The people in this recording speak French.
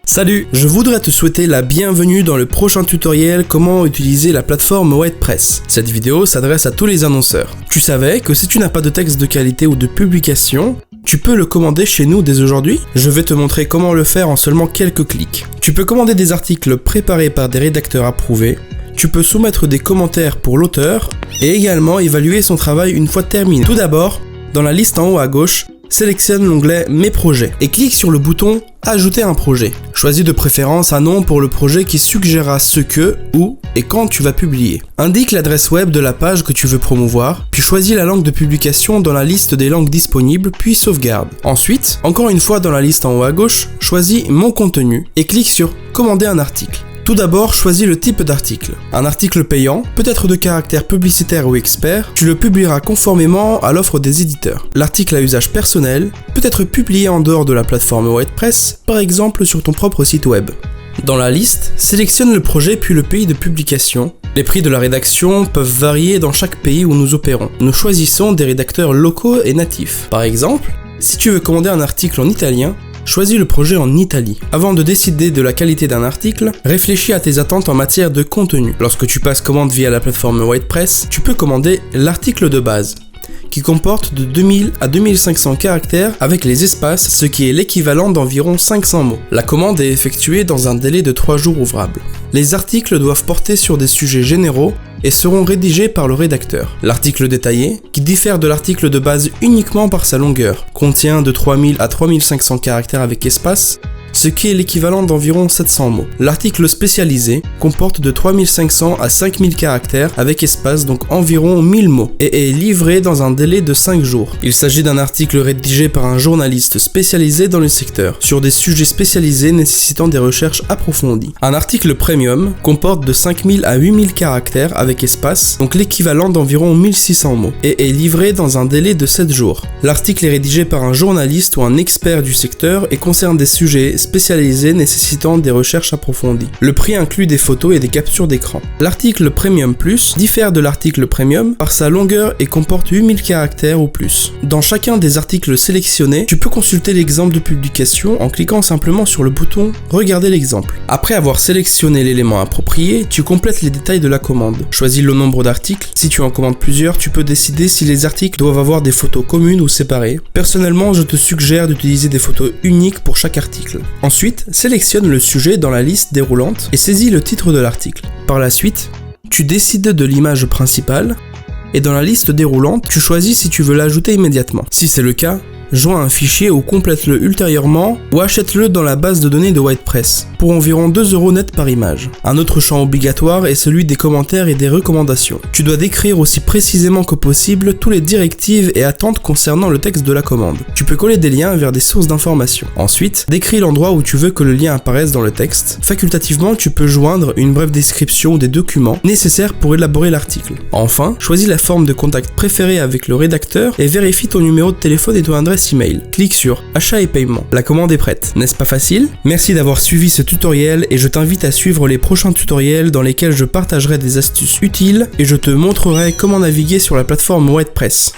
Salut, je voudrais te souhaiter la bienvenue dans le prochain tutoriel comment utiliser la plateforme WordPress. Cette vidéo s'adresse à tous les annonceurs. Tu savais que si tu n'as pas de texte de qualité ou de publication, tu peux le commander chez nous dès aujourd'hui? Je vais te montrer comment le faire en seulement quelques clics. Tu peux commander des articles préparés par des rédacteurs approuvés, tu peux soumettre des commentaires pour l'auteur et également évaluer son travail une fois terminé. Tout d'abord, dans la liste en haut à gauche, sélectionne l'onglet Mes projets et clique sur le bouton Ajouter un projet. Choisis de préférence un nom pour le projet qui suggérera ce que, où et quand tu vas publier. Indique l'adresse web de la page que tu veux promouvoir, puis choisis la langue de publication dans la liste des langues disponibles, puis sauvegarde. Ensuite, encore une fois dans la liste en haut à gauche, choisis Mon contenu et clique sur Commander un article. Tout d'abord, choisis le type d'article. Un article payant, peut être de caractère publicitaire ou expert, tu le publieras conformément à l'offre des éditeurs. L'article à usage personnel peut être publié en dehors de la plateforme WordPress, par exemple sur ton propre site web. Dans la liste, sélectionne le projet puis le pays de publication. Les prix de la rédaction peuvent varier dans chaque pays où nous opérons. Nous choisissons des rédacteurs locaux et natifs. Par exemple, si tu veux commander un article en italien, choisis le projet en Italie. Avant de décider de la qualité d'un article, réfléchis à tes attentes en matière de contenu. Lorsque tu passes commande via la plateforme WordPress, tu peux commander l'article de base, qui comporte de 2000 à 2500 caractères avec les espaces, ce qui est l'équivalent d'environ 500 mots. La commande est effectuée dans un délai de 3 jours ouvrables. Les articles doivent porter sur des sujets généraux et seront rédigés par le rédacteur. L'article détaillé, qui diffère de l'article de base uniquement par sa longueur, contient de 3000 à 3500 caractères avec espace, ce qui est l'équivalent d'environ 700 mots. L'article spécialisé comporte de 3500 à 5000 caractères avec espace, donc environ 1000 mots, et est livré dans un délai de 5 jours. Il s'agit d'un article rédigé par un journaliste spécialisé dans le secteur, sur des sujets spécialisés nécessitant des recherches approfondies. Un article premium comporte de 5000 à 8000 caractères avec espace, donc l'équivalent d'environ 1600 mots, et est livré dans un délai de 7 jours. L'article est rédigé par un journaliste ou un expert du secteur et concerne des sujets spécialisés nécessitant des recherches approfondies. Le prix inclut des photos et des captures d'écran. L'article Premium Plus diffère de l'article Premium par sa longueur et comporte 8000 caractères ou plus. Dans chacun des articles sélectionnés, tu peux consulter l'exemple de publication en cliquant simplement sur le bouton Regarder l'exemple. Après avoir sélectionné l'élément approprié, tu complètes les détails de la commande. Choisis le nombre d'articles. Si tu en commandes plusieurs, tu peux décider si les articles doivent avoir des photos communes ou séparées. Personnellement, je te suggère d'utiliser des photos uniques pour chaque article. Ensuite, sélectionne le sujet dans la liste déroulante et saisis le titre de l'article. Par la suite, tu décides de l'image principale et dans la liste déroulante, tu choisis si tu veux l'ajouter immédiatement. Si c'est le cas, joins un fichier ou complète-le ultérieurement ou achète-le dans la base de données de WordPress pour environ 2 € net par image. Un autre champ obligatoire est celui des commentaires et des recommandations. Tu dois décrire aussi précisément que possible toutes les directives et attentes concernant le texte de la commande. Tu peux coller des liens vers des sources d'informations. Ensuite, décris l'endroit où tu veux que le lien apparaisse dans le texte. Facultativement, tu peux joindre une brève description des documents nécessaires pour élaborer l'article. Enfin, choisis la forme de contact préférée avec le rédacteur et vérifie ton numéro de téléphone et ton adresse email. Clique sur Achat et paiement. La commande est prête. N'est-ce pas facile? Merci d'avoir suivi ce tutoriel et je t'invite à suivre les prochains tutoriels dans lesquels je partagerai des astuces utiles et je te montrerai comment naviguer sur la plateforme WordPress.